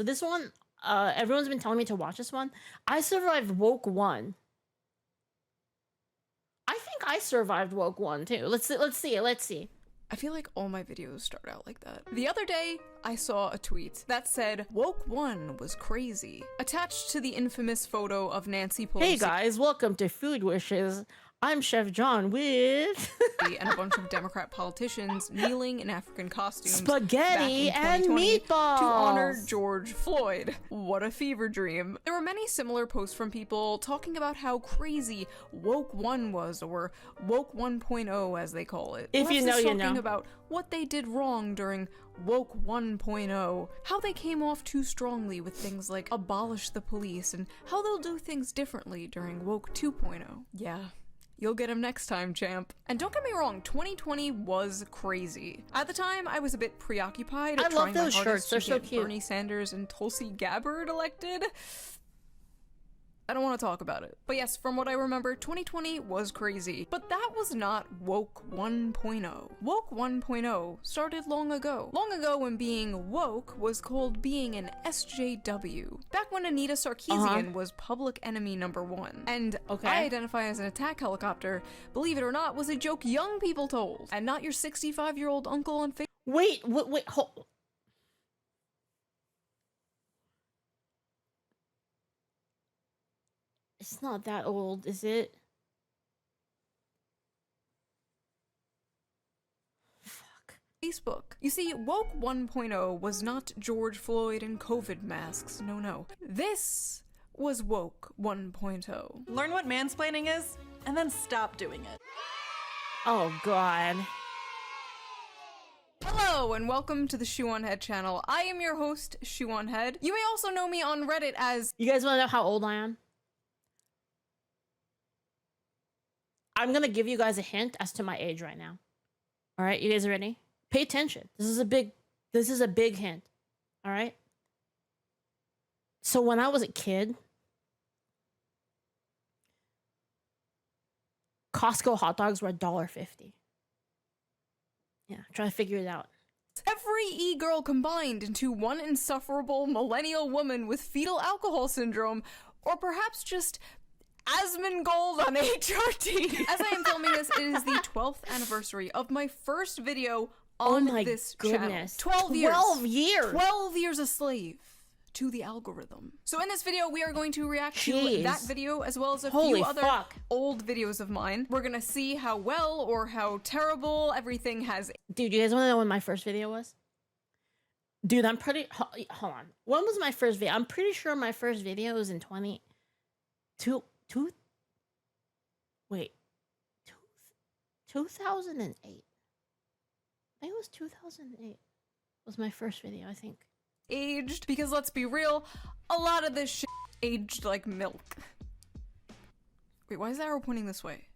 So this one, everyone's been telling me to watch this one. I survived woke 1. I think I survived woke 1 too. Let's see. I feel like all my videos start out like that. The other day, I saw a tweet that said, "Woke 1 was crazy," attached to the infamous photo of Nancy Pelosi. Hey guys, welcome to Food Wishes. I'm Chef John with and a bunch of Democrat politicians kneeling in African costumes spaghetti back in and 2020 meatballs to honor George Floyd. What a fever dream. There were many similar posts from people talking about how crazy Woke 1 was, or Woke 1.0 as they call it. If you know, you know. Talking about what they did wrong during Woke 1.0, how they came off too strongly with things like abolish the police, and how they'll do things differently during Woke 2.0. Yeah. You'll get him next time, champ. And don't get me wrong, 2020 was crazy. At the time, I was a bit preoccupied I at love trying those my hardest shirts. They're to so get cute. Bernie Sanders and Tulsi Gabbard elected. I don't want to talk about it. But yes, from what I remember, 2020 was crazy. But that was not Woke 1.0. Woke 1.0 started long ago. Long ago when being woke was called being an SJW. Back when Anita Sarkeesian was public enemy #1. And I identify as an attack helicopter, believe it or not, was a joke young people told. And not your 65-year-old uncle on Facebook. Wait, hold. It's not that old, is it? Fuck. Facebook. You see, Woke 1.0 was not George Floyd and COVID masks. No. This was Woke 1.0. Learn what mansplaining is, and then stop doing it. Oh god. Hello and welcome to the Shoe on Head channel. I am your host, Shoe on Head. You may also know me on Reddit as... You guys want to know how old I am? I'm gonna give you guys a hint as to my age right now. All right, you guys ready? Pay attention. This is a big hint. All right. So when I was a kid, Costco hot dogs were $1.50. Yeah, try to figure it out. every e-girl combined into one insufferable millennial woman with fetal alcohol syndrome, or perhaps just Asmongold on HRT. As I am filming this, it is the 12th anniversary of my first video on this channel. 12 years. 12 years. 12 years a slave to the algorithm. So in this video, we are going to react to that video as well as a few other old videos of mine. We're gonna see how well or how terrible everything has. Dude, you guys want to know when my first video was? Dude, I'm pretty... Hold on. When was my first video? I'm pretty sure my first video was in 2008. I think it was 2008 was my first video, I think. Aged, because let's be real, a lot of this shit aged like milk. Wait, why is the arrow pointing this way?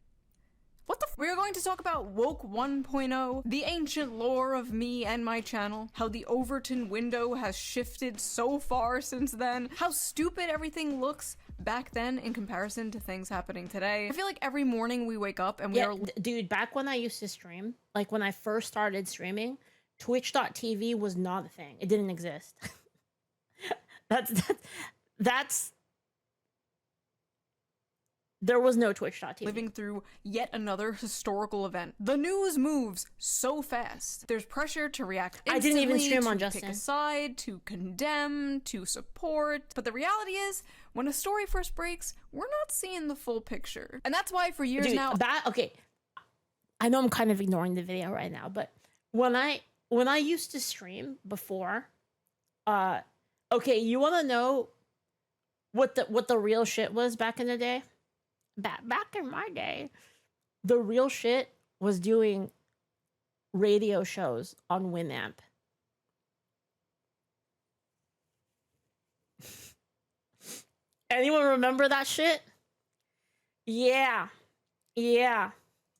What the f— We are going to talk about Woke 1.0, the ancient lore of me and my channel, how the Overton window has shifted so far since then, how stupid everything looks back then in comparison to things happening today. I feel like every morning we wake up and we are— Dude, back when I used to stream, like when I first started streaming, Twitch.tv was not a thing. It didn't exist. That's there was no Twitch.tv. Living through yet another historical event. The news moves so fast. There's pressure to react instantly, I didn't even stream on to Justin. pick a side, to condemn, to support. But the reality is, when a story first breaks, we're not seeing the full picture. And that's why for years now— Okay, I know I'm kind of ignoring the video right now, but when I used to stream before, okay, you want to know what the real shit was back in the day? Back in my day, the real shit was doing radio shows on Winamp. Anyone remember that shit? Yeah.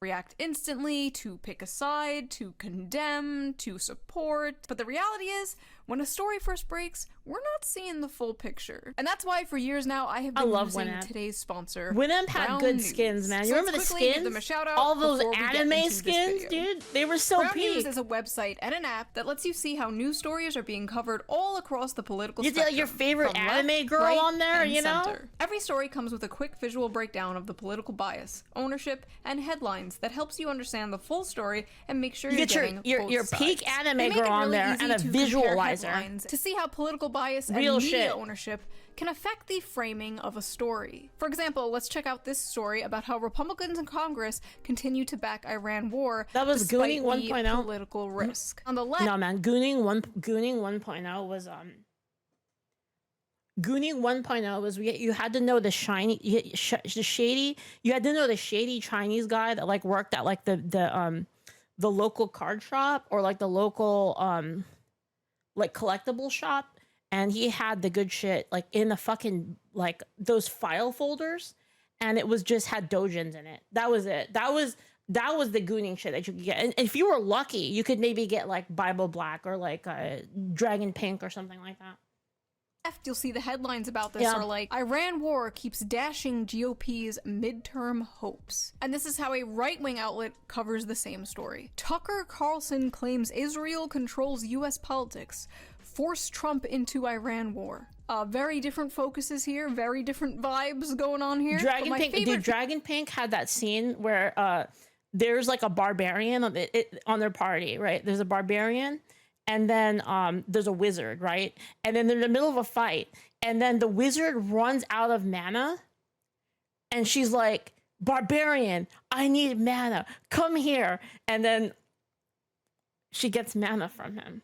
React instantly, to pick a side, to condemn, to support. But the reality is, when a story first breaks, we're not seeing the full picture. And that's why for years now, I have been using today's sponsor, Winamp had good skins, man. You remember the skins? Give them a shout out all those anime skins, dude? They were so Ground peak. News is a website and an app that lets you see how news stories are being covered all across the political spectrum. You get your favorite anime girl on there, you know? Center. Every story comes with a quick visual breakdown of the political bias, ownership, and headlines that helps you understand the full story and make sure you get your peak anime girl on there and a visualizer to see how political bias and media ownership can affect the framing of a story. For example, let's check out this story about how Republicans in Congress continue to back Iran war. That was Gooning 1.0 political risk. On the left, no man, Gooning 1.0 was Gooning 1.0 was you had to know the shady. You had to know the shady Chinese guy that like worked at like the local card shop or like the local like collectible shop. And he had the good shit like in the fucking like those file folders, and it was just had dojins in it. That was it. That was the gooning shit that you could get. And if you were lucky, you could maybe get like Bible Black or like Dragon Pink or something like that. You'll see the headlines about this are like, Iran war keeps dashing GOP's midterm hopes. And this is how a right-wing outlet covers the same story. Tucker Carlson claims Israel controls US politics. Force Trump into Iran war. Very different focuses here, very different vibes going on here. Dragon Pink had that scene where there's like a barbarian on their party, right? There's a barbarian, and then there's a wizard, right? And then they're in the middle of a fight, and then the wizard runs out of mana, and she's like, "Barbarian, I need mana. Come here." And then she gets mana from him.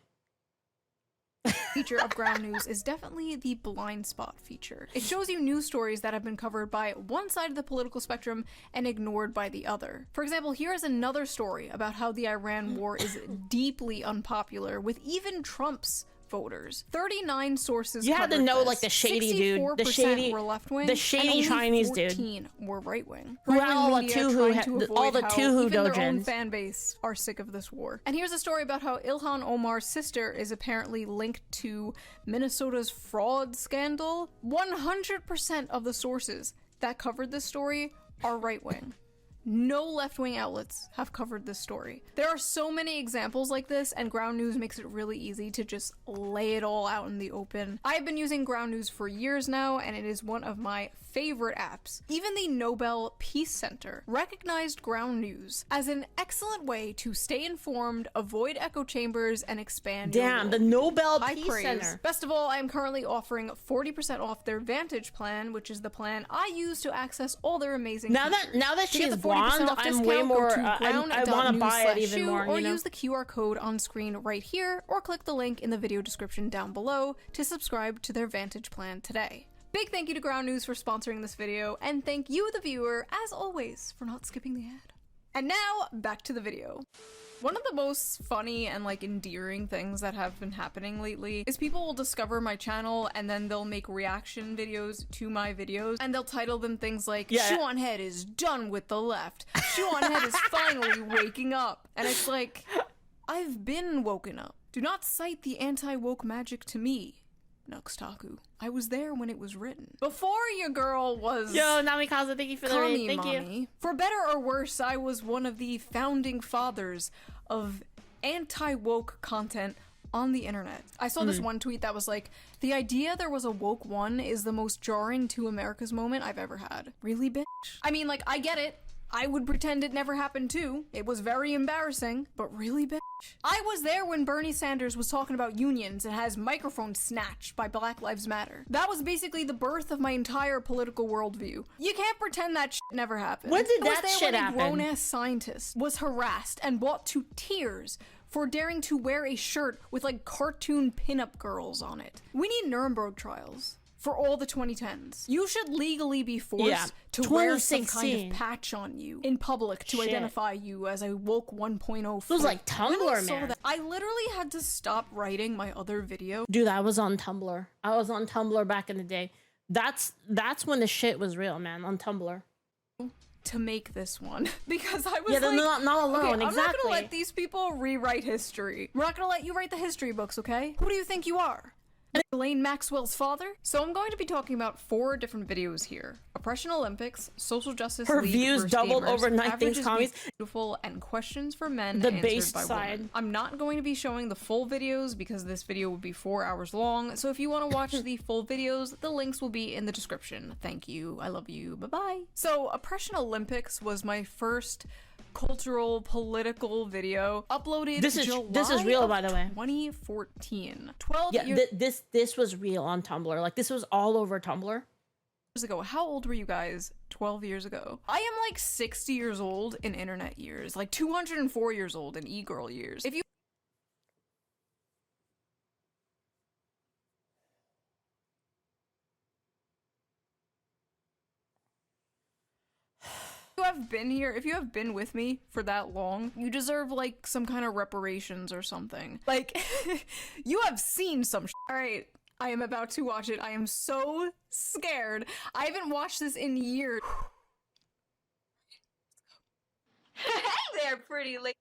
Feature of Ground News is definitely the blind spot feature. It shows you news stories that have been covered by one side of the political spectrum and ignored by the other. For example, here is another story about how the Iran war is deeply unpopular with even Trump's voters. 39 sources. You had to know like the shady dude, the shady were left-wing, the shady Chinese 14 were right-wing. Who had all the Tuhu even their own dojins. fan base are sick of this war. And here's a story about how Ilhan Omar's sister is apparently linked to Minnesota's fraud scandal. 100% of the sources that covered this story are right-wing. No left-wing outlets have covered this story. There are so many examples like this, and Ground News makes it really easy to just lay it all out in the open. I've been using Ground News for years now, and it is one of my favorite apps. Even the Nobel Peace Center recognized Ground News as an excellent way to stay informed, avoid echo chambers, and expand your Damn, the worldview. Nobel High Peace praise. Center. Best of all, I am currently offering 40% off their Vantage plan, which is the plan I use to access all their amazing Now features. that To get she's the 40% blonde, off I'm discount, way more. go to I want to buy it even ground.news/shoe, more. or You know? use the QR code on screen right here, or click the link in the video description down below to subscribe to their Vantage plan today. Big thank you to Ground News for sponsoring this video, and thank you, the viewer, as always, for not skipping the ad. And now, back to the video. One of the most funny and like endearing things that have been happening lately is people will discover my channel and then they'll make reaction videos to my videos, and they'll title them things like, Shoe on Head is done with the left. Shoe on Head is finally waking up. And it's like, I've been woken up. Do not cite the anti-woke magic to me, Nuxtaku. I was there when it was written. Before your girl was... Yo, Namikaze, thank you for the raid. Thank you. For better or worse, I was one of the founding fathers of anti-woke content on the internet. I saw this one tweet that was like, the idea there was a woke one is the most jarring to America's moment I've ever had. Really, bitch? I mean, like, I get it. I would pretend it never happened too. It was very embarrassing, but really, bitch? I was there when Bernie Sanders was talking about unions and has microphones snatched by Black Lives Matter. That was basically the birth of my entire political worldview. You can't pretend that shit never happened. When did that shit happen? happen? When a grown-ass scientist was harassed and brought to tears for daring to wear a shirt with like cartoon pinup girls on it. We need Nuremberg trials for all the 2010s. You should legally be forced to wear some kind of patch on you in public to identify you as a woke 1.0 It was like Tumblr, man. I literally had to stop writing my other video. Dude, I was on Tumblr. I was on Tumblr back in the day. That's when the shit was real, man, on Tumblr. to make this one because I was Yeah, they're like, not alone. okay, I'm not Exactly. gonna let these people rewrite history. We're not gonna let you write the history books, okay? Who do you think you are? Elaine Maxwell's father? So I'm going to be talking about 4 different videos here. Oppression Olympics, Social Justice Her League views versus doubled Gamers, overnight. Average Things is commies. Beautiful, and Questions for Men The Answered base by side. Women. I'm not going to be showing the full videos because this video would be 4 hours long, so if you want to watch the full videos, the links will be in the description. Thank you. I love you. Bye-bye. So Oppression Olympics was my first cultural political video uploaded This is July real, of by the way. 2014. 12 Yeah, years this was real on Tumblr. Like, this was all over Tumblr. ago. How old were you guys 12 years ago? I am like 60 years old in internet years, like 204 years old in e-girl years. If you have been here, if you have been with me for that long, you deserve like some kind of reparations or something. Like, you have seen some Alright, I am about to watch it. I am so scared. I haven't watched this in years. Hey there, pretty lady.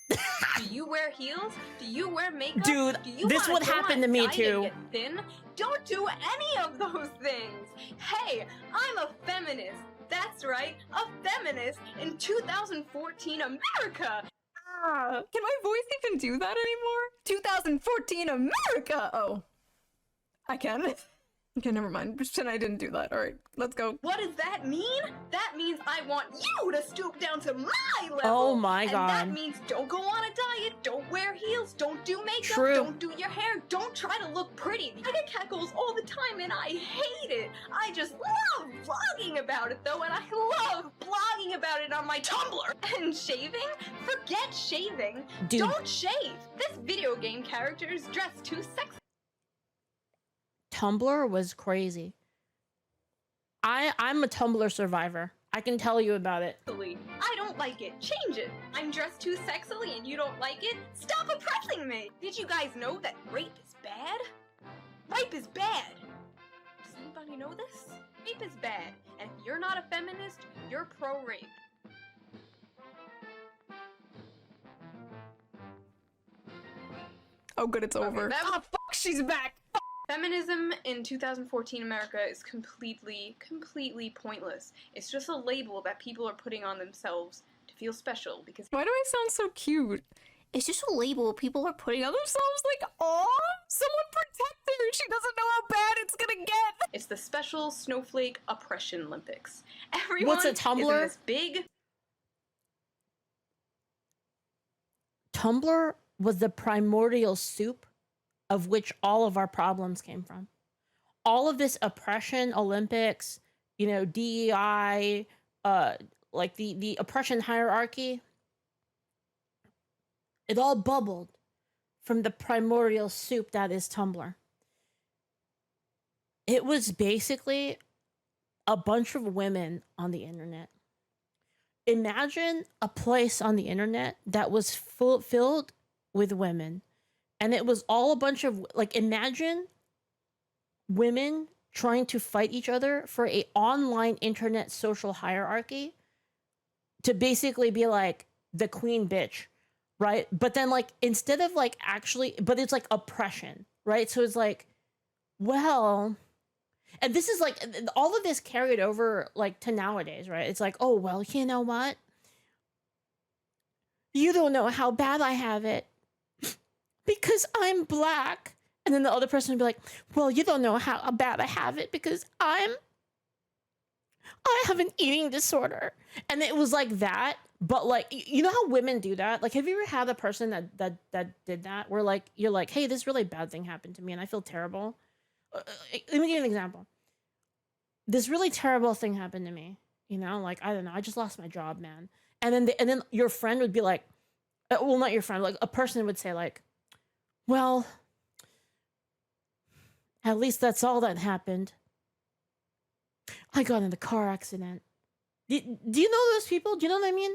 Do you wear heels? Do you wear makeup? Dude, Do you this wanna would go happen on to me diet too. and get thin? Don't do any of those things. Hey, I'm a feminist. That's right, a feminist in 2014 America. Can my voice even do that anymore? 2014 America! Oh. I can. Okay, never mind. Pretend I didn't do that. Alright, let's go. What does that mean? That means I want you to stoop down to my level. Oh my And God. that means don't go on a diet, don't wear heels, don't do makeup, True. don't do your hair, don't try to look pretty. I get catcalls all the time and I hate it. I just love vlogging about it though, and I love blogging about it on my Tumblr. And shaving? Forget shaving. Dude. Don't shave. This video game character is dressed too sexy. Tumblr was crazy. I'm a Tumblr survivor. I can tell you about it. I don't like it. Change it. I'm dressed too sexily and you don't like it? Stop oppressing me! Did you guys know that rape is bad? Rape is bad! Does anybody know this? Rape is bad. And if you're not a feminist, you're pro-rape. Oh good, it's over. that- Ah, fuck, she's back! Feminism in 2014 America is completely pointless. It's just a label that people are putting on themselves to feel special because Why do I sound so cute? It's just a label people are putting on themselves like, aw, someone protect her, she doesn't know how bad it's gonna get! it's the special snowflake oppression Olympics. Everyone What's a is in Tumblr? this big Tumblr was the primordial soup of which all of our problems came from. All of this oppression, Olympics, you know, DEI, like the oppression hierarchy, it all bubbled from the primordial soup that is Tumblr. It was basically a bunch of women on the internet. Imagine a place on the internet that was filled with women. And it was all a bunch of, like, imagine women trying to fight each other for a online internet social hierarchy to basically be like the queen bitch, right? But then, like, instead of like actually, but it's like oppression, right? So it's like, well, and this is like, all of this carried over like to nowadays, right? It's like, oh, well, you know what? You don't know how bad I have it because I'm black. And then the other person would be like, well, you don't know how bad I have it because I have an eating disorder. And it was like that. But like, you know how women do that? Like, have you ever had a person that did that? Where like, you're like, hey, this really bad thing happened to me and I feel terrible. Let me give you an example. This really terrible thing happened to me. You know, like, I don't know, I just lost my job, man. And then your friend would be like, well, not your friend, like a person would say like, well, at least that's all that happened. I got in a car accident. Do you know those people? Do you know what I mean?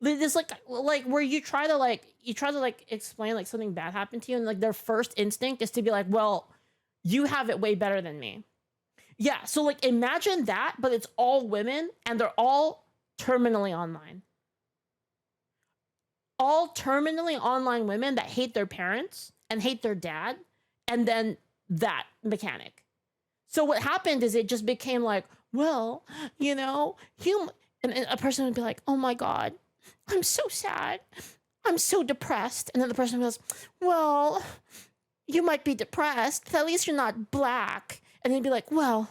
There's like where you try to explain like something bad happened to you, and like their first instinct is to be like, well, you have it way better than me. Yeah, so like imagine that, but it's all women and they're all terminally online. All terminally online women that hate their parents and hate their dad, and then that mechanic. So what happened is it just became like, well, you know, and a person would be like, oh my God, I'm so sad. I'm so depressed. And then the person goes, well, you might be depressed, but at least you're not black. And they'd be like, well,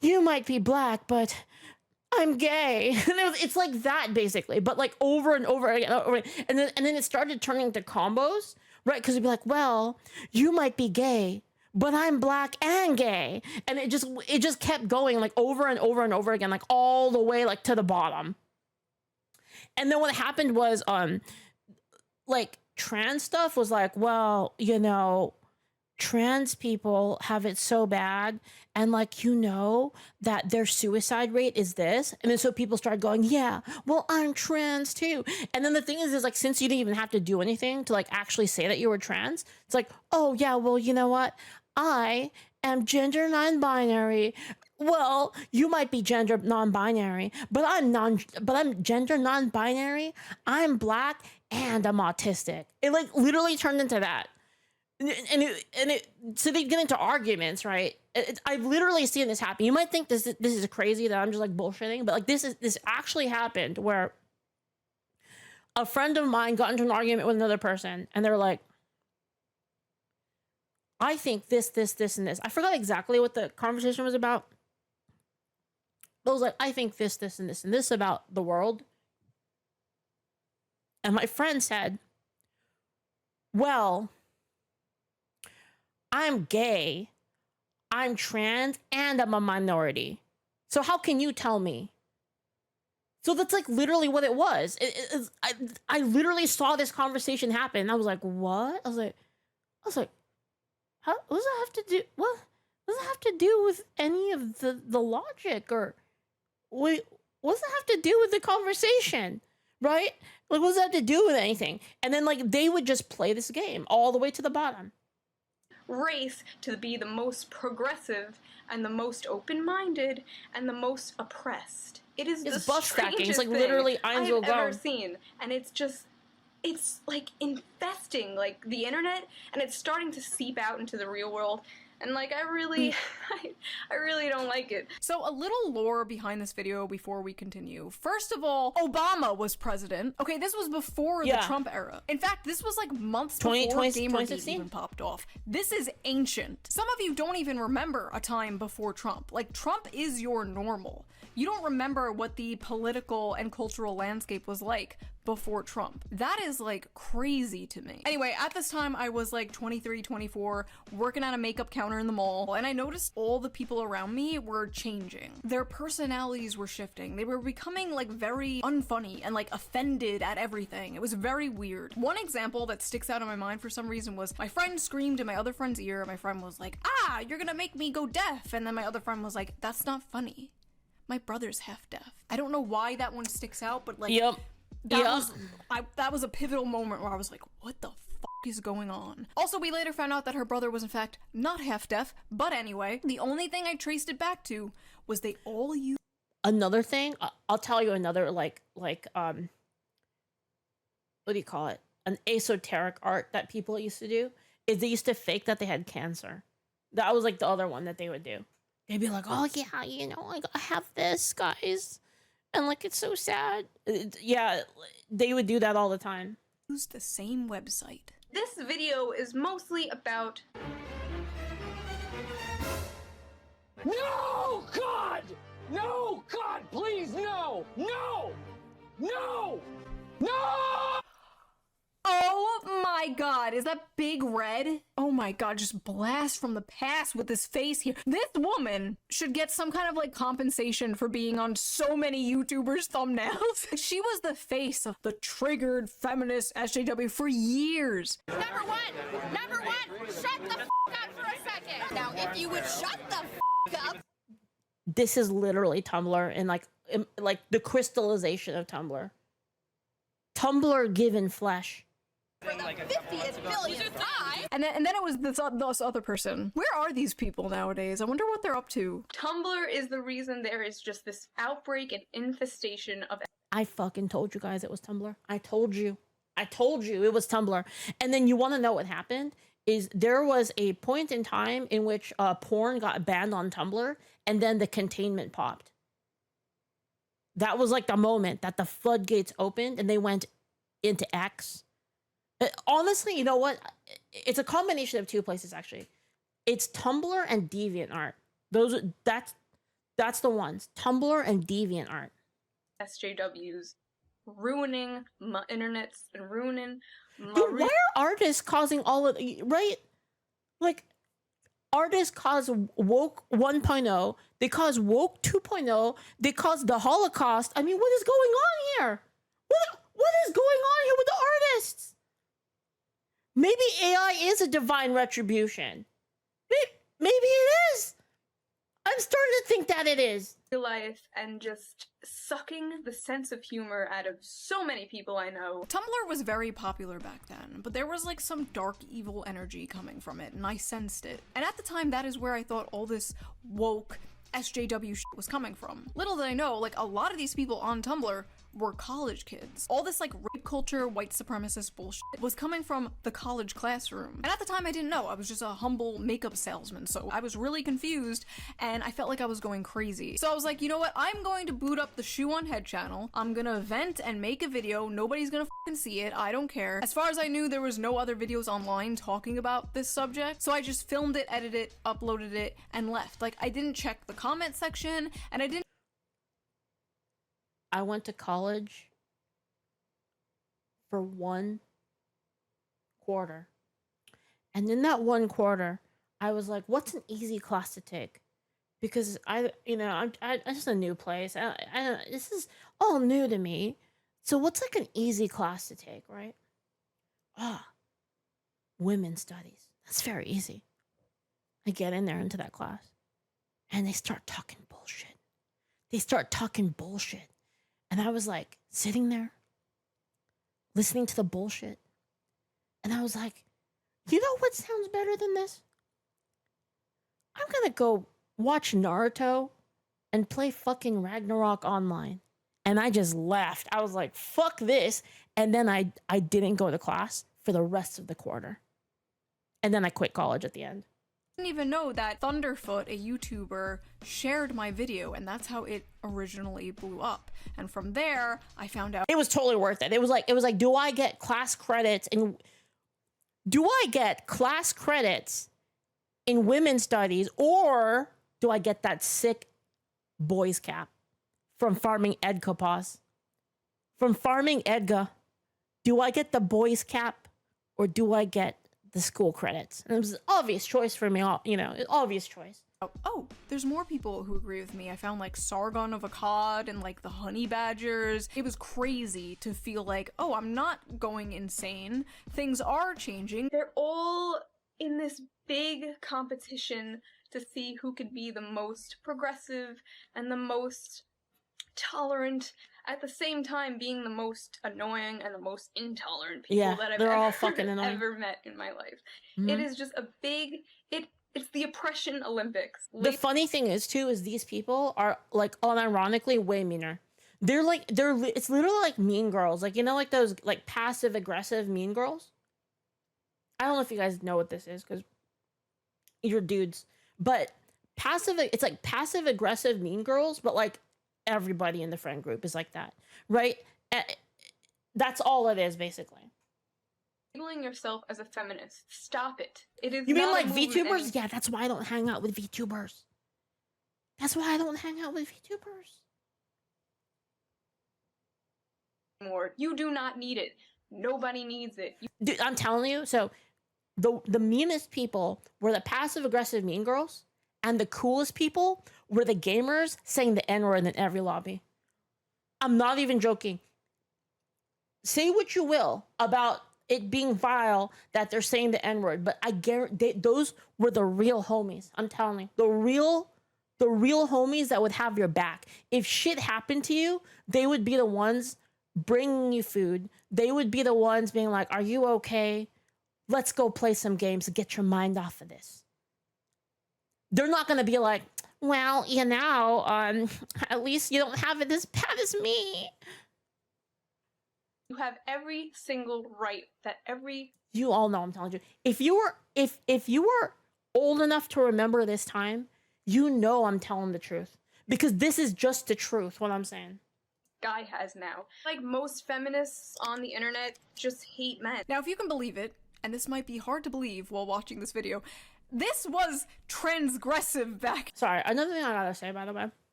you might be black, but I'm gay. And it's like that basically, but like over and over again. And then it started turning into combos, right? Because it'd be like, well, you might be gay, but I'm black and gay. And it just kept going like over and over and over again, like all the way like to the bottom. And then what happened was like trans stuff was like, well, you know, trans people have it so bad, and like, you know, that their suicide rate is this. And then so people started going, yeah, well, I'm trans too. And then the thing is like, since you didn't even have to do anything to like actually say that you were trans, it's like, oh yeah, well, you know what, I am gender non-binary. Well, you might be gender non-binary, but I'm gender non-binary. I'm black and I'm autistic. It like literally turned into that. So they get into arguments, right? I've literally seen this happen. You might think this is crazy that I'm just like bullshitting, but like this actually happened where a friend of mine got into an argument with another person, and they're like, I think this, and this. I forgot exactly what the conversation was about. But I was like, I think this, and this, and this about the world. And my friend said, well, I'm gay, I'm trans, and I'm a minority. So how can you tell me? So that's like literally what it was. I literally saw this conversation happen. I was like, what? I was like, how? What does that have to do? What does that have to do with any of the logic, or what does that have to do with the conversation, right? Like, what does that have to do with anything? And then like they would just play this game all the way to the bottom. Race to be the most progressive and the most open-minded and the most oppressed. It is It's the buff stacking. It's strangest like thing literally I've Einzel ever Gone. seen, and it's like infesting like the internet, and it's starting to seep out into the real world. And like, I really don't like it. So a little lore behind this video before we continue. First of all, Obama was president. Okay, this was before the Trump era. In fact, this was like months before Gamergate even popped off. This is ancient. Some of you don't even remember a time before Trump. Like, Trump is your normal. You don't remember what the political and cultural landscape was like before Trump. That is like crazy to me. Anyway, at this time I was like 23, 24, working at a makeup counter in the mall, and I noticed all the people around me were changing. Their personalities were shifting. They were becoming like very unfunny and like offended at everything. It was very weird. One example that sticks out in my mind for some reason was my friend screamed in my other friend's ear. My friend was like, ah, you're gonna make me go deaf. And then my other friend was like, that's not funny. My brother's half deaf. I don't know why that one sticks out, but like, that was a pivotal moment where I was like, what the fuck is going on? Also, we later found out that her brother was in fact not half deaf, but anyway, the only thing I traced it back to was they all used. Another thing, I'll tell you another like what do you call it? An esoteric art that people used to do is they used to fake that they had cancer. That was like the other one that they would do. They'd be like, oh yeah, you know, like I have this, guys, and like it's so sad. Yeah, they would do that all the time. Use the same website. This video is mostly about... No, God! No, God, please, no! No! No! No! Oh my god, is that Big Red? Oh my god, just blast from the past with this face here. This woman should get some kind of like compensation for being on so many YouTubers' thumbnails. She was the face of the triggered feminist SJW for years. Number one, shut the f up for a second. Now, if you would shut the f up. This is literally Tumblr and like the crystallization of Tumblr. Tumblr given flesh. For the 50th billionth time. And then it was this other person. Where are these people nowadays? I wonder what they're up to. Tumblr is the reason there is just this outbreak and infestation of. I fucking told you guys it was Tumblr. I told you it was Tumblr. And then you want to know what happened? Is there was a point in time in which porn got banned on Tumblr, and then the containment popped. That was like the moment that the floodgates opened and they went into X. Honestly, you know what? It's a combination of two places, actually. It's Tumblr and DeviantArt. That's the ones. Tumblr and DeviantArt. SJWs ruining my internets and ruining my. Dude, why are artists causing all of, right? Like, artists cause woke 1.0, they cause woke 2.0, they cause the Holocaust. I mean, what is going on here? What is going on here with the artists? Maybe AI is a divine retribution. Maybe it is. I'm starting to think that it is. Life and just sucking the sense of humor out of so many people I know. Tumblr was very popular back then, but there was like some dark evil energy coming from it, and I sensed it. And at the time, that is where I thought all this woke SJW shit was coming from. Little did I know, like, a lot of these people on Tumblr were college kids. All this like rape culture, white supremacist bullshit was coming from the college classroom. And at the time I didn't know, I was just a humble makeup salesman, so I was really confused and I felt like I was going crazy. So I was like, you know what, I'm going to boot up the Shoe on Head channel, I'm gonna vent and make a video, nobody's gonna fucking see it, I don't care. As far as I knew, there was no other videos online talking about this subject, so I just filmed it, edited it, uploaded it, and left. Like, I didn't check the comment section, and I went to college for 1 quarter. And in that 1 quarter, I was like, what's an easy class to take? Because I'm just a new place. This is all new to me. So what's like an easy class to take, right? Women's studies. That's very easy. I get in there into that class and they start talking bullshit. And I was like sitting there, listening to the bullshit. And I was like, you know what sounds better than this? I'm gonna go watch Naruto and play fucking Ragnarok online. And I just laughed. I was like, fuck this. And then I didn't go to class for the rest of the quarter. And then I quit college at the end. didn't even know that Thunderfoot, a YouTuber, shared my video, and that's how it originally blew up. And from there, I found out it was totally worth it. It was like, do I get class credits in women's studies, or do I get that sick boys cap from Farming Edga Paws? From Farming Edga, do I get the boys cap or do I get the school credits? And it was an obvious choice for me, obvious choice. oh, there's more people who agree with me. I found like Sargon of Akkad and like the honey badgers. It was crazy to feel like, oh, I'm not going insane. Things are changing. They're all in this big competition to see who could be the most progressive and the most tolerant, at the same time being the most annoying and the most intolerant people that I've ever met in my life. Mm-hmm. It is just a big, it's the oppression Olympics. The funny thing is too, is these people are like unironically way meaner. It's literally like Mean Girls. Like, like those like passive aggressive Mean Girls? I don't know if you guys know what this is because you're dudes, but it's like passive aggressive Mean Girls, but like everybody in the friend group is like that, right? That's all it is, basically. Labeling yourself as a feminist, stop it. It is. You mean like VTubers? Yeah, that's why I don't hang out with VTubers. That's why I don't hang out with VTubers. More. You do not need it. Nobody needs it. Dude, I'm telling you. So, the meanest people were the passive aggressive Mean Girls, and the coolest people were the gamers saying the N-word in every lobby. I'm not even joking. Say what you will about it being vile that they're saying the N-word, but I guarantee those were the real homies. I'm telling you, the real homies that would have your back. If shit happened to you, they would be the ones bringing you food. They would be the ones being like, are you okay? Let's go play some games to get your mind off of this. They're not going to be like, well, you know, at least you don't have it as bad as me. You have every single right that every... You all know I'm telling you. If you were old enough to remember this time, you know I'm telling the truth. Because this is just the truth, what I'm saying. guy has now. Like most feminists on the internet just hate men. Now, if you can believe it, and this might be hard to believe while watching this video, this was transgressive back. Sorry, another thing I gotta say, by the way.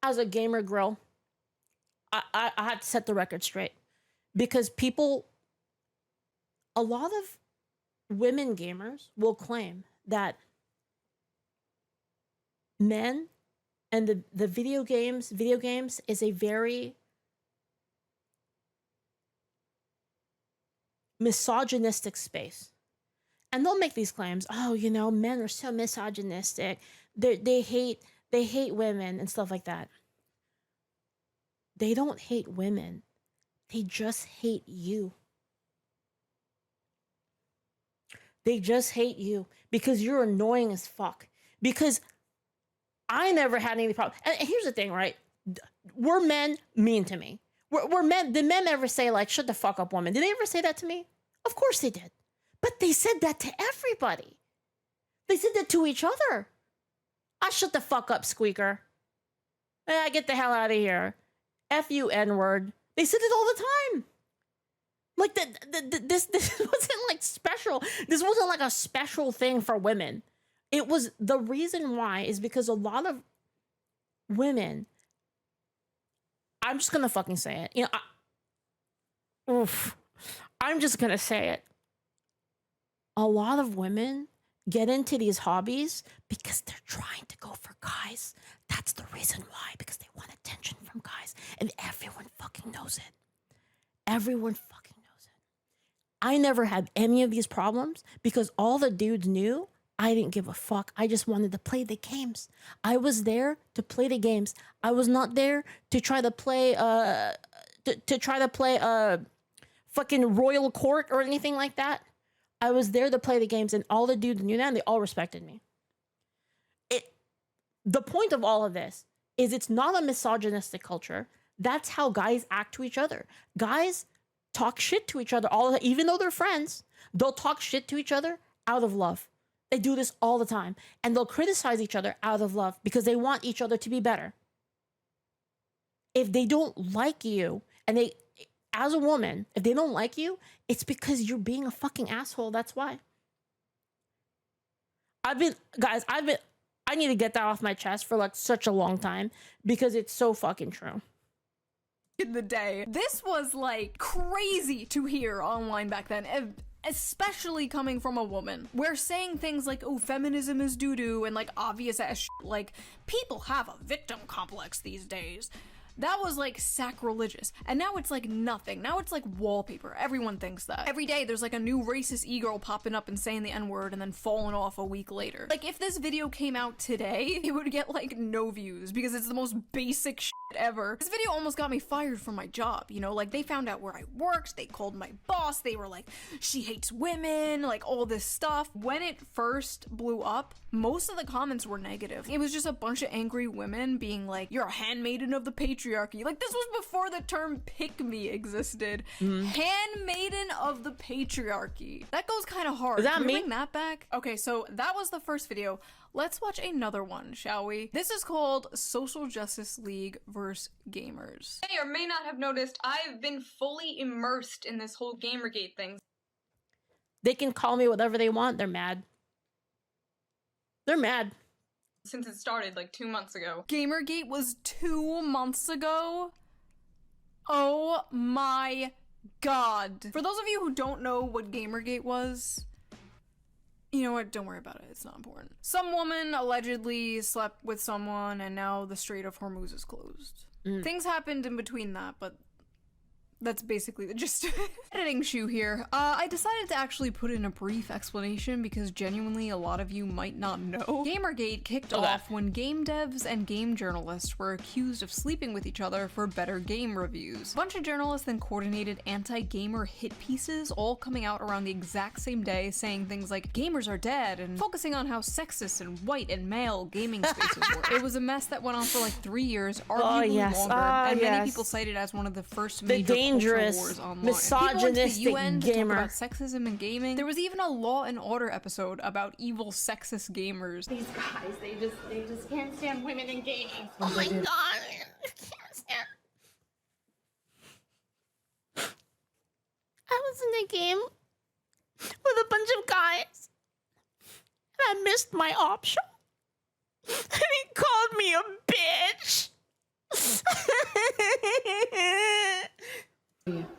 As a gamer girl, I had to set the record straight. Because a lot of women gamers will claim that men and the video games is a very misogynistic space. And they'll make these claims, oh, you know, men are so misogynistic. They hate women and stuff like that. They don't hate women. They just hate you. They just hate you because you're annoying as fuck. Because I never had any problem. And here's the thing, right? Were men mean to me? Were men? Did men ever say like, "Shut the fuck up, woman"? Did they ever say that to me? Of course they did. But they said that to everybody. They said that to each other. I shut the fuck up, squeaker. Get the hell out of here. F you, N-word. They said it all the time. Like this wasn't like special. This wasn't like a special thing for women. It was, the reason why is because a lot of women, I'm just gonna fucking say it. You know, I'm just gonna say it. A lot of women get into these hobbies because they're trying to go for guys. That's the reason why, because they want attention from guys. And everyone fucking knows it. Everyone fucking knows it. I never had any of these problems because all the dudes knew I didn't give a fuck. I just wanted to play the games. I was there to play the games. I was not there to try to play fucking royal court or anything like that. I was there to play the games, and all the dudes knew that, and they all respected me. The point of all of this is it's not a misogynistic culture. That's how guys act to each other. Guys talk shit to each other even though they're friends. They'll talk shit to each other out of love. They do this all the time. And they'll criticize each other out of love because they want each other to be better. If they don't like you, and as a woman, if they don't like you, it's because you're being a fucking asshole. That's why. I need to get that off my chest for like such a long time because it's so fucking true. In the day, this was like crazy to hear online back then, especially coming from a woman. We're saying things like, oh, feminism is doo-doo, and like obvious ass shit, like people have a victim complex these days. That was like sacrilegious. And now it's like nothing. Now it's like wallpaper. Everyone thinks that. Every day there's like a new racist e-girl popping up and saying the N-word and then falling off a week later. Like if this video came out today, it would get like no views because it's the most basic shit ever. This video almost got me fired from my job, you know? Like they found out where I worked, they called my boss, they were like, she hates women, like all this stuff. When it first blew up, most of the comments were negative. It was just a bunch of angry women being like, you're a handmaiden of the patriarchy. Like this was before the term pick-me existed. Handmaiden of the patriarchy. That goes kind of hard. Is that Can we me? bring that back? Okay, so that was the first video. Let's watch another one, shall we? This is called Social Justice League vs. Gamers. May or may not have noticed, I've been fully immersed in this whole Gamergate thing. They can call me whatever they want. They're mad. They're mad. Since it started like 2 months ago. Gamergate was 2 months ago? Oh my god. For those of you who don't know what Gamergate was, you know what, don't worry about it, it's not important. Some woman allegedly slept with someone and now the Strait of Hormuz is closed. Things happened in between that, but That's basically the gist of it. Editing shoe here. I decided to actually put in a brief explanation because genuinely a lot of you might not know. Gamergate kicked off when game devs and game journalists were accused of sleeping with each other for better game reviews. A bunch of journalists then coordinated anti-gamer hit pieces, all coming out around the exact same day, saying things like gamers are dead and focusing on how sexist and white and male gaming spaces were. It was a mess that went on for like 3 years, arguably longer, and many people cited it as one of the first major dangerous, wars online. misogynistic People went to the UN gamer. to talk about sexism in gaming. There was even a Law and Order episode about evil sexist gamers. These guys, they just can't stand women in gaming. Oh my god, I can't stand. I was in a game with a bunch of guys, and I missed my option, and he called me a bitch.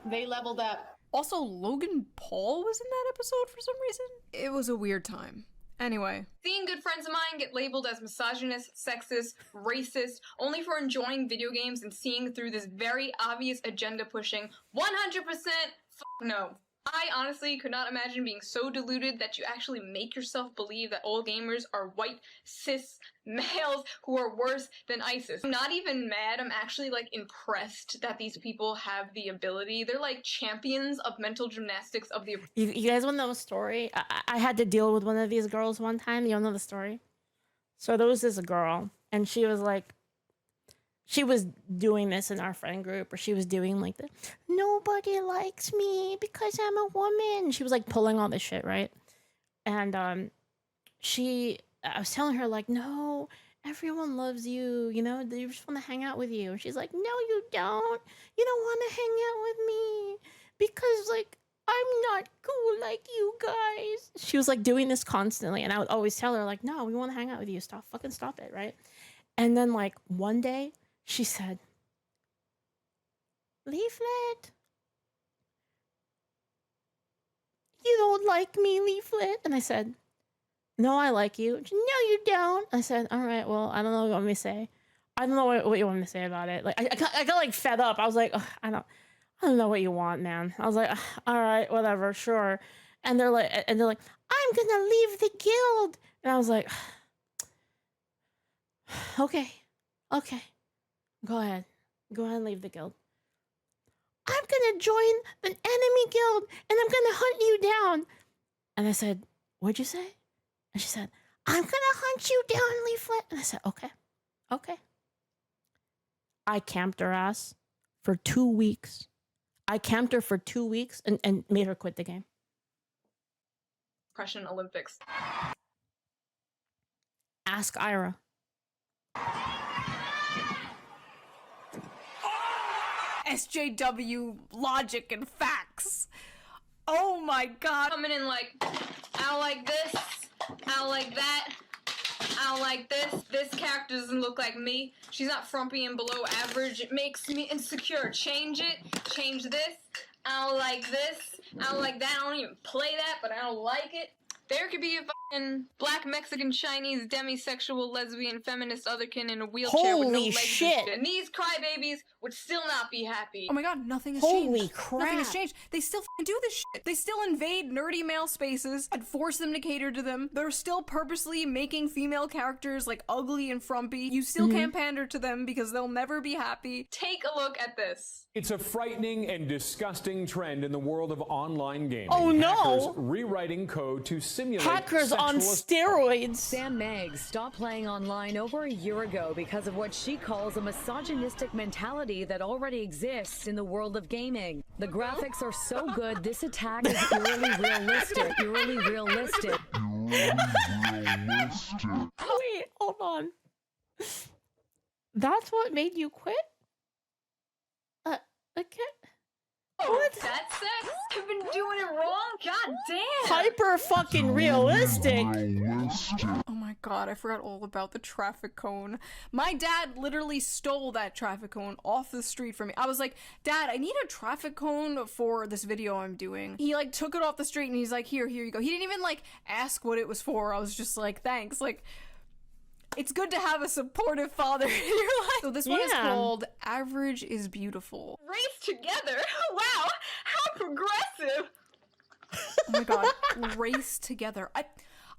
They leveled up. Also, Logan Paul was in that episode for some reason. It was a weird time. Anyway. Seeing good friends of mine get labeled as misogynist, sexist, racist, only for enjoying video games and seeing through this very obvious agenda pushing, 100% no. I honestly could not imagine being so deluded that you actually make yourself believe that all gamers are white, cis males who are worse than ISIS. I'm not even mad, I'm actually like impressed that these people have the ability. They're like champions of mental gymnastics of the... You guys want to know a story? I had to deal with one of these girls one time. You don't know the story? So there was this girl, and she was like, she was doing this in our friend group, or she was doing like the, nobody likes me because I'm a woman. She was like pulling all this shit, right? And I was telling her like, no, everyone loves you, you know, they just want to hang out with you. And she's like, no, you don't. You don't want to hang out with me because like, I'm not cool like you guys. She was like doing this constantly. And I would always tell her like, no, we want to hang out with you. Stop it, right? And then like one day she said, Leaflit, you don't like me, Leaflit? And I said, no, I like you. She, no, you don't. I said, all right, well, I don't know what you want me to say. I don't know what you want me to say about it. Like, I got like fed up. I was like, I don't know what you want, man. I was like, all right, whatever, sure. And they're like, I'm gonna leave the guild. And I was like, okay, go ahead and leave the guild. I'm gonna join the enemy guild and I'm gonna hunt you down. And I said, what'd you say? And she said, I'm gonna hunt you down, Leaflit. And I said, okay. I camped her ass for 2 weeks. I camped her for 2 weeks and made her quit the game. Depression Olympics. Ask Ira. SJW logic and facts. Oh my god. Coming in like, I don't like this, I don't like that, I don't like this. This character doesn't look like me. She's not frumpy and below average. It makes me insecure. Change it. Change this. I don't like this. I don't like that. I don't even play that, but I don't like it. There could be a fucking black, Mexican, Chinese, demisexual, lesbian, feminist, otherkin in a wheelchair with no Holy legs shit. and shit. And these crybabies would still not be happy. Oh my god, nothing has Holy changed. crap. Nothing has changed. They still do this shit. They still invade nerdy male spaces and force them to cater to them. They're still purposely making female characters like ugly and frumpy. You still can't pander to them because they'll never be happy. Take a look at this. It's a frightening and disgusting trend in the world of online gaming. Oh, no. Hackers rewriting code to simulate Hackers on steroids. Sam Meggs stopped playing online over a year ago because of what she calls a misogynistic mentality that already exists in the world of gaming. The graphics are so good, this attack is eerily realistic. Wait, hold on. That's what made you quit? Okay. What? That's sex? I've been doing it wrong? God damn! Hyper fucking realistic. Oh my god, I forgot all about the traffic cone. My dad literally stole that traffic cone off the street from me. I was like, Dad, I need a traffic cone for this video I'm doing. He like took it off the street and he's like, here you go. He didn't even like ask what it was for. I was just like, thanks. Like, It's good to have a supportive father in your life. So this one is called Average is Beautiful. Race together? Wow, how progressive! Oh my god, Race Together.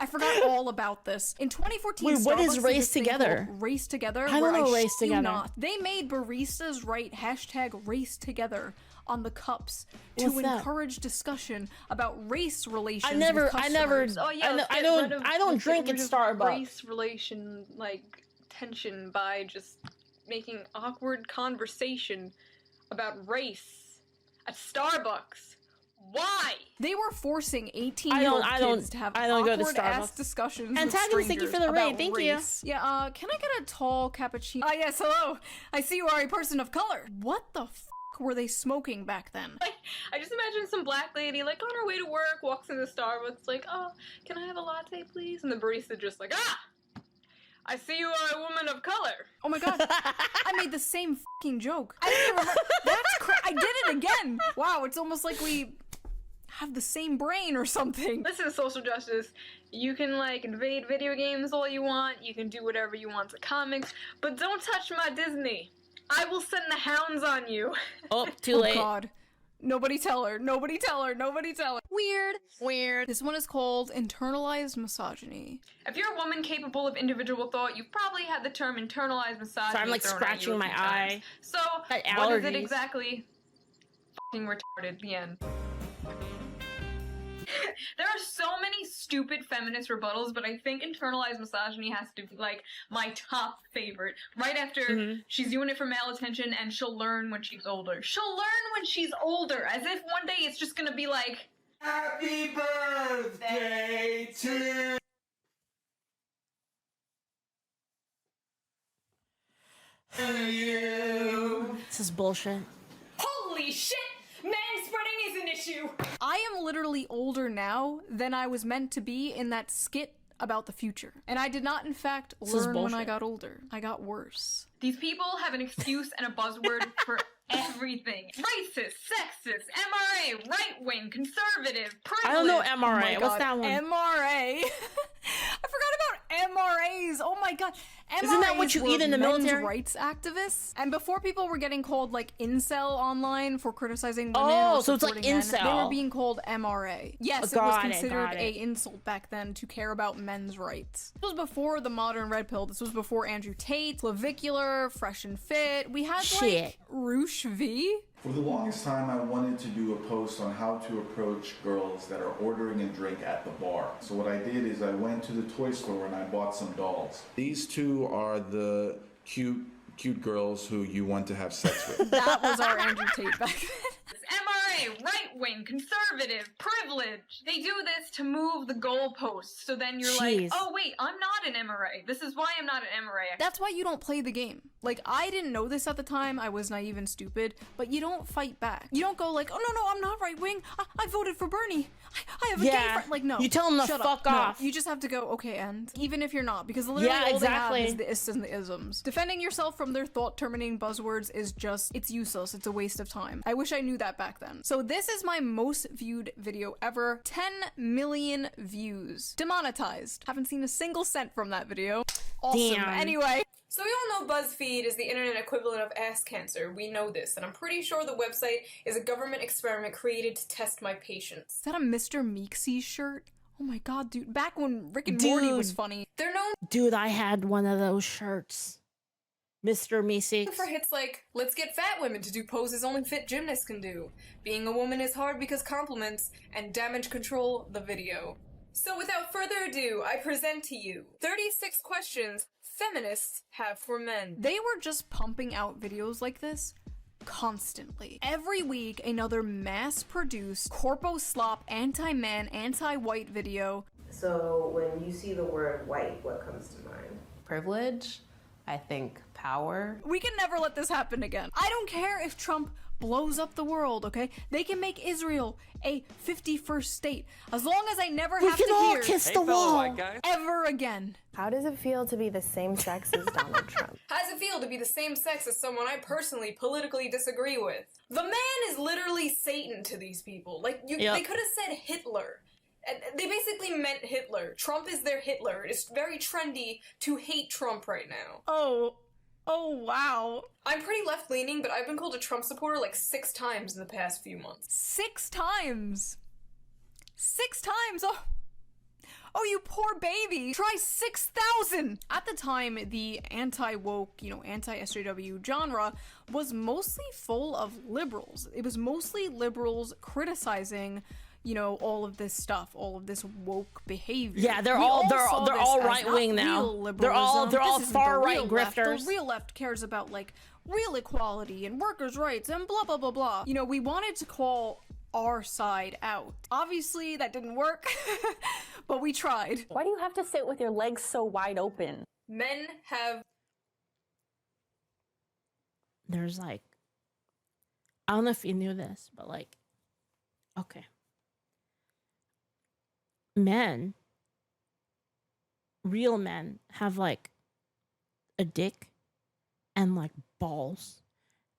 I forgot all about this. In 2014, Wait, what is Starbucks did Race this thing Together? called Race Together. I don't where know Race shit you Together. not, they made baristas write hashtag Race Together on the cups to What's that? encourage discussion about race relations. I never. with customers. Oh yeah, I don't drink at Starbucks. Race relation, like, tension by just making awkward conversation about race at Starbucks. Why? They were forcing 18-year-old kids to have awkward-ass discussions with Antagonist, thank you for the strangers raid. about Thank race. Yeah, can I get a tall cappuccino? Ah, yes, hello. I see you are a person of color. What the f*** were they smoking back then? Like, I just imagine some black lady, like, on her way to work, walks into Starbucks, like, oh, can I have a latte, please? And the barista just like, ah! I see you are a woman of color. Oh my god, I made the same f***ing joke. I didn't remember. I did it again. Wow, it's almost like we have the same brain or something. This is social justice. You can, like, invade video games all you want, you can do whatever you want to comics, but don't touch my Disney. I will send the hounds on you. Oh, too late. Oh god. Nobody tell her, nobody tell her, nobody tell her. Weird. This one is called Internalized Misogyny. If you're a woman capable of individual thought, you've probably had the term internalized misogyny. So I'm like thrown at scratching you a my few times. eye. So, Got what is it allergies. exactly? F***ing retarded, the end. There are so many stupid feminist rebuttals, but I think internalized misogyny has to be, like, my top favorite. Right after she's doing it for male attention and she'll learn when she's older. She'll learn when she's older, as if one day it's just gonna be like, Happy birthday to you. This is bullshit. holy shit! Manspreading is an issue! I am literally older now than I was meant to be in that skit about the future. And I did not, in fact, This is learn when I bullshit. got older. I got worse. These people have an excuse and a buzzword for everything. Racist, sexist, MRA, right-wing, conservative, privilege. I don't know Oh my MRA. What's God, that one? MRA. I forgot about MRAs. Oh my god. MRAs Isn't that what you were eat in the men's military? rights activists. And before people were getting called like incel online for criticizing women Oh, or so it's like supporting men, they incel. were being called MRA. Yes, it was Got it, considered got a it. insult back then to care about men's rights. This was before the modern red pill. This was before Andrew Tate, Clavicular, Fresh and Fit. We had Shit. like Roosh V. For the longest time, I wanted to do a post on how to approach girls that are ordering a drink at the bar. So what I did is I went to the toy store and I bought some dolls. These two are the cute girls who you want to have sex with. That was our Andrew Tate back then. MRA, right-wing, conservative, privilege. They do this to move the goalposts, so then you're like, Jeez. oh wait, I'm not an MRA. This is why I'm not an MRA. That's why you don't play the game. Like, I didn't know this at the time, I was naive and stupid, but you don't fight back. You don't go like, oh no, I'm not right-wing, I voted for Bernie, I have a gay Yeah. friend. Like, no. You tell 'em to shut fuck up. No, off. you just have to go, okay, and. Even if you're not, because literally Yeah, all exactly. they have is the ists and the isms. Defending yourself from their thought-terminating buzzwords is just, it's useless, it's a waste of time. I wish I knew that back then. So this is my most viewed video ever, 10 million views. Demonetized. Haven't seen a single cent from that video. Awesome. Damn. Anyway. So we all know BuzzFeed is the internet equivalent of ass cancer. We know this, and I'm pretty sure the website is a government experiment created to test my patience. Is that a Mr. Meeksy shirt? Oh my god, dude. Back when Rick and Morty was Dude. funny. They're known Dude, I had one of those shirts. Mr. Meeseeks. for hits like, let's get fat women to do poses only fit gymnasts can do. Being a woman is hard because compliments, and damage control the video. So without further ado, I present to you 36 questions feminists have for men. They were just pumping out videos like this constantly. Every week, another mass-produced, corpo-slop, anti-man, anti-white video. So when you see the word white, what comes to mind? Privilege, I think power. We can never let this happen again. I don't care if Trump blows up the world, okay? They can make Israel a 51st state. As long as I never have to hear kiss the wall. ever again. How does it feel to be the same sex as Donald Trump? How does it feel to be the same sex as someone I personally politically disagree with? The man is literally Satan to these people. Like, they could have said Hitler. They basically meant Hitler. Trump is their Hitler. It's very trendy to hate Trump right now. Oh wow. I'm pretty left-leaning, but I've been called a Trump supporter like 6 times in the past few months. 6 times? 6 times? Oh, you poor baby. Try 6,000. At the time, the anti-woke, anti-SJW genre was mostly full of liberals. It was mostly liberals criticizing, all of this stuff, all of this woke behavior. Yeah, they're all right wing now. They're all far right grifters. The real left cares about like real equality and workers' rights and blah blah blah blah. We wanted to call our side out. Obviously, that didn't work, but we tried. Why do you have to sit with your legs so wide open? Men have... There's like... I don't know if you knew this, but like... Okay. Men, real men, have like a dick and like balls,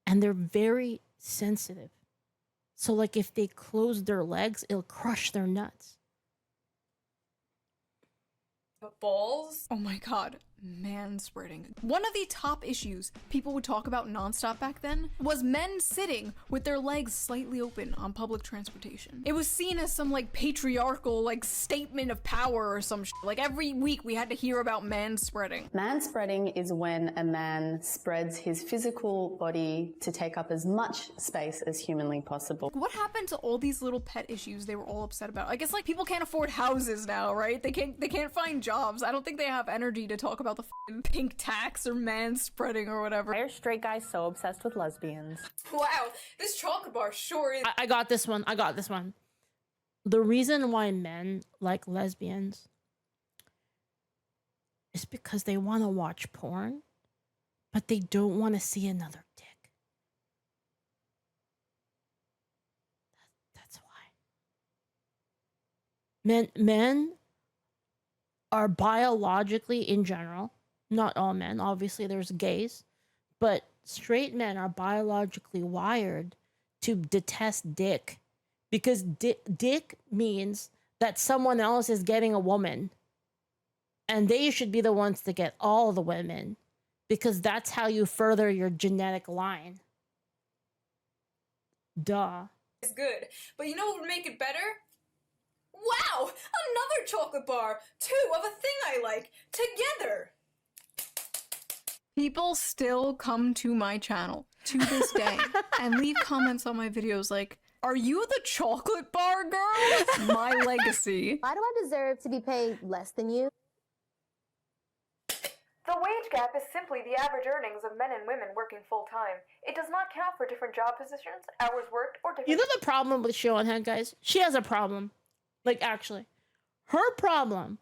and they're very sensitive. So like if they close their legs, it'll crush their nuts. Balls? Oh my god. Manspreading. One of the top issues people would talk about nonstop back then was men sitting with their legs slightly open on public transportation. It was seen as some like patriarchal like statement of power or some shit. Like every week we had to hear about manspreading. Manspreading is when a man spreads his physical body to take up as much space as humanly possible. What happened to all these little pet issues they were all upset about? I guess like people can't afford houses now, right? They can't find jobs. I don't think they have energy to talk about the pink tax or manspreading or whatever. Why are straight guys so obsessed with lesbians? Wow, this chocolate bar sure is... I got this one. The reason why men like lesbians is because they want to watch porn, but they don't want to see another dick. That's why. Men are biologically, in general, not all men, obviously there's gays, but straight men are biologically wired to detest dick, because dick means that someone else is getting a woman and they should be the ones to get all the women, because that's how you further your genetic line. Duh. It's good, but you know what would make it better? Wow! Another chocolate bar! 2 of a thing I like! Together! People still come to my channel to this day and leave comments on my videos like, "Are you the chocolate bar girl?" My legacy. Why do I deserve to be paid less than you? The wage gap is simply the average earnings of men and women working full-time. It does not count for different job positions, hours worked, or different... You know the problem with Show on Head, guys? She has a problem. Like, actually. Her problem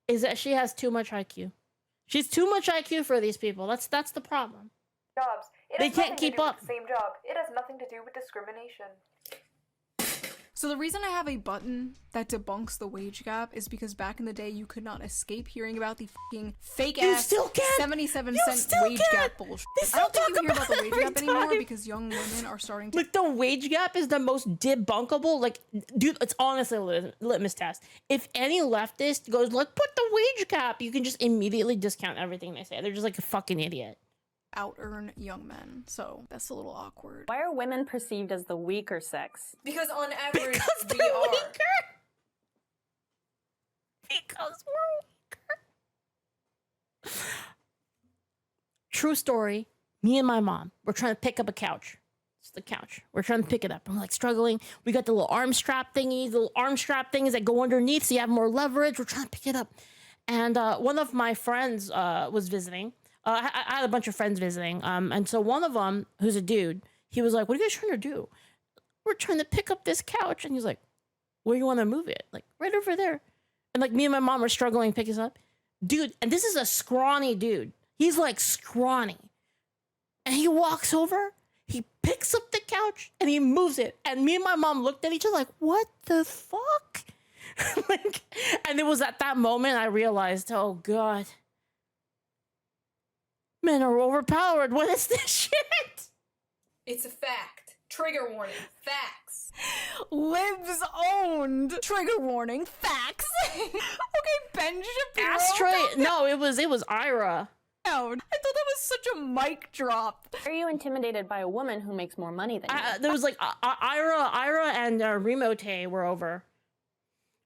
is that she has too much IQ. She's too much IQ for these people. That's the problem. Jobs. They can't keep up. The same job. It has nothing to do with discrimination. So the reason I have a button that debunks the wage gap is because back in the day you could not escape hearing about the fucking fake ass 77-cent wage gap bullshit. I don't think you hear about the wage gap anymore because young women are starting to... Like, the wage gap is the most debunkable. Like, dude, it's honestly a litmus test. If any leftist goes, like, put the wage gap, you can just immediately discount everything they say. They're just like a fucking idiot. Out-earn young men, so that's a little awkward. Why are women perceived as the weaker sex? Because on average, we are. Because we're weaker. True story. Me and my mom, we're trying to pick up a couch. It's the couch. We're trying to pick it up. I'm like struggling. We got the little arm strap thingies, that go underneath so you have more leverage. We're trying to pick it up. And one of my friends was visiting. I had a bunch of friends visiting, and so one of them, who's a dude, he was like, "What are you guys trying to do?" "We're trying to pick up this couch." And he's like, "Where do you want to move it?" "Like, right over there." And like, me and my mom are struggling to pick this up. Dude, and this is a scrawny dude. He's like scrawny. And he walks over, he picks up the couch, and he moves it. And me and my mom looked at each other like, what the fuck? Like, and it was at that moment I realized, oh God. Men are overpowered. What is this shit? It's a fact. Trigger warning. Facts. Libs owned. Trigger warning. Facts. Okay, Ben Shapiro. Ashtray. No, it was Ira. I thought that was such a mic drop. Are you intimidated by a woman who makes more money than you? There was like Ira and Remote were over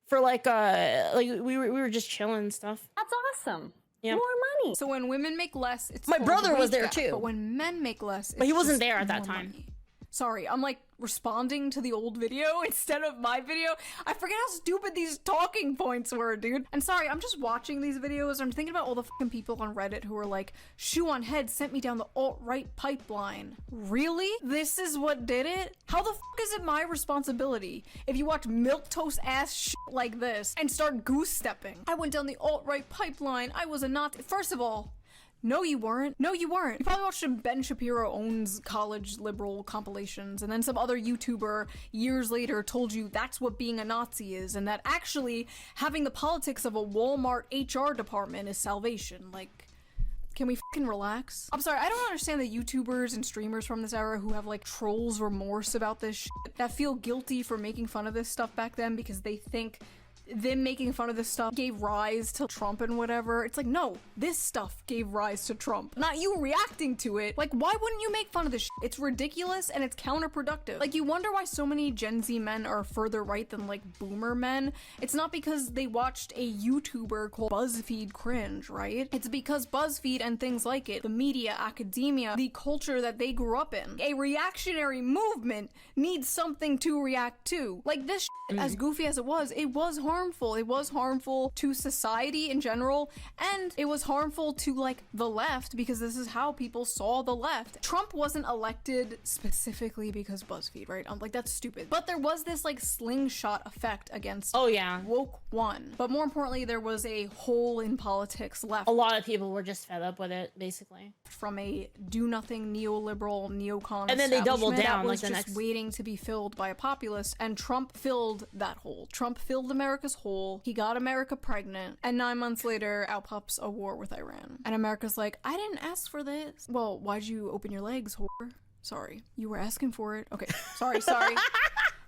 for like we were just chilling and stuff. That's awesome. Yeah. More money. So when women make less, it's My called brother was wage there gap, too. But when men make less, But he it's wasn't just there at that more time. money. Sorry, I'm like responding to the old video instead of my video. I forget how stupid these talking points were, dude. And sorry, I'm just watching these videos. I'm thinking about all the fucking people on Reddit who are like, shoe on head sent me down the alt-right pipeline. Really? This is what did it? How the fuck is it my responsibility if you watch milquetoast ass shit like this and start goose stepping? I went down the alt-right pipeline. I was a Nazi. First of all, no, you weren't. No, you weren't. You probably watched some Ben Shapiro owns college liberal compilations, and then some other YouTuber years later told you that's what being a Nazi is, and that actually having the politics of a Walmart HR department is salvation. Like, can we fucking relax? I'm sorry, I don't understand the YouTubers and streamers from this era who have like trolls remorse about this shit, that feel guilty for making fun of this stuff back then because they think them making fun of this stuff gave rise to Trump and whatever. It's like, no, this stuff gave rise to Trump, not you reacting to it. Like, why wouldn't you make fun of this shit? It's ridiculous and it's counterproductive. Like, you wonder why so many Gen Z men are further right than like boomer men. It's not because they watched a YouTuber called Buzzfeed cringe, right? It's because Buzzfeed and things like it, the media, academia, the culture that they grew up in, a reactionary movement needs something to react to. Like, this shit, as goofy as it was harmful. It was harmful to society in general, and it was harmful to like the left because this is how people saw the left. Trump wasn't elected specifically because BuzzFeed, right? Like, that's stupid. But there was this like slingshot effect against woke one. But more importantly, there was a hole in politics left. A lot of people were just fed up with it, basically. From a do-nothing neoliberal neocon and then they doubled down that was like the just next waiting to be filled by a populist, and Trump filled that hole. Trump filled America's hole. He got America pregnant, and 9 months later, out pops a war with Iran. And America's like, I didn't ask for this. Well, why'd you open your legs, whore? Sorry, you were asking for it. Okay, sorry.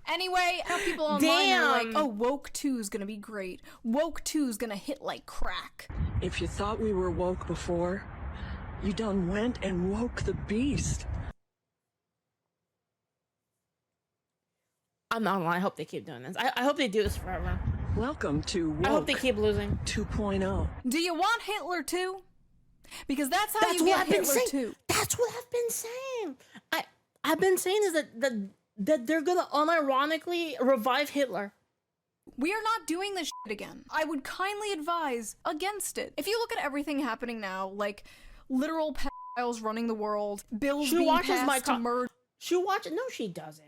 Anyway, now people online are like, oh, woke 2 is gonna be great. Woke 2 is gonna hit like crack. If you thought we were woke before, you done went and woke the beast. I'm not gonna lie, I hope they keep doing this. I hope they do this forever. Welcome to woke I hope they keep losing. 2.0. Do you want Hitler too? Because that's how you get Hitler too. That's what I've been saying. I've been saying is that they're gonna unironically revive Hitler. We are not doing this shit again. I would kindly advise against it. If you look at everything happening now, like literal pedophiles running the world, bills being passed to murder. She watches. No, she doesn't.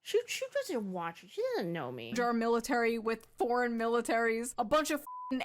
She doesn't watch it. She doesn't know me. Our military with foreign militaries, a bunch of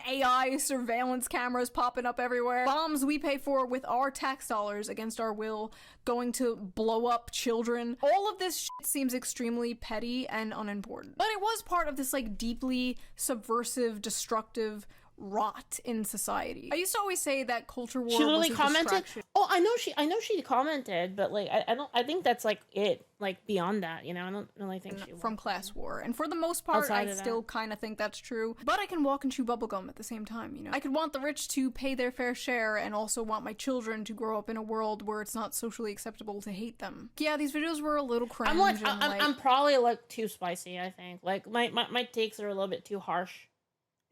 AI surveillance cameras popping up everywhere, bombs we pay for with our tax dollars against our will going to blow up children. All of this shit seems extremely petty and unimportant. But it was part of this like deeply subversive, destructive rot in society. I used to always say that culture war She literally was a commented. distraction. Oh, I know she commented, but like I think that's like it. Like beyond that, you know, I don't really think she from class war. And for the most part, I still kind of think that's true. But I can walk and chew bubblegum at the same time, you know. I could want the rich to pay their fair share and also want my children to grow up in a world where it's not socially acceptable to hate them. Yeah, these videos were a little cringe. I'm probably like too spicy, I think. Like my takes are a little bit too harsh.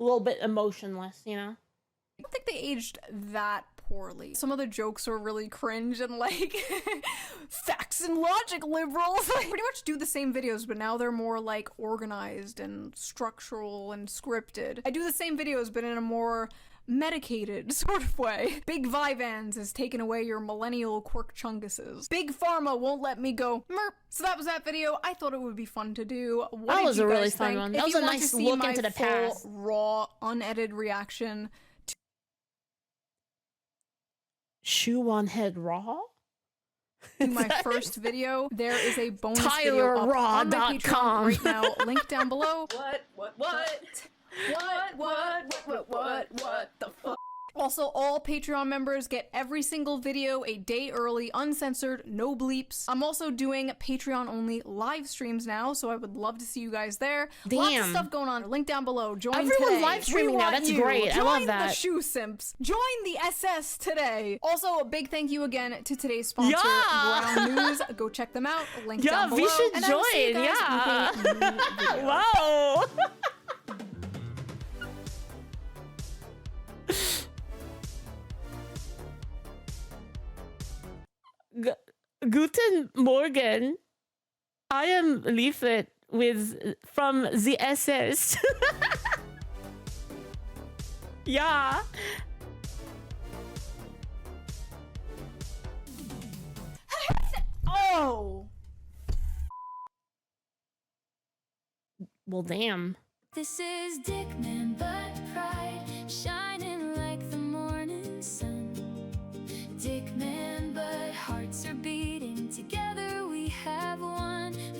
A little bit emotionless, you know? I don't think they aged that poorly. Some of the jokes were really cringe and like facts and logic liberals. Like, pretty much do the same videos, but now they're more like organized and structural and scripted. I do the same videos, but in a more medicated sort of way. Big Vivans has taken away your millennial quirk chunguses. Big Pharma won't let me go merp. So that was that video. I thought it would be fun to do. That was a really fun one. That was a nice look into the past. Raw, unedited reaction to Shoe on Head Raw? my first video, there is a bonus video up on my Patreon right now. Link down below. What the fuck? Also, all Patreon members get every single video a day early, uncensored, no bleeps. I'm also doing Patreon-only live streams now, so I would love to see you guys there. Damn. Lots of stuff going on. Link down below. Join Everyone's today. live streaming We now. want That's you. great. I love Join that. the shoe simps. Join the SS today. Also, a big thank you again to today's sponsor, Yeah. Brown News. Go check them out. Link Yeah, down below. we should And I will see you join. guys Yeah. with a new video. Wow. Guten Morgen. I am Leaflit from the SS. Yeah. Oh. Well, damn. This is Dickman, but pride shine.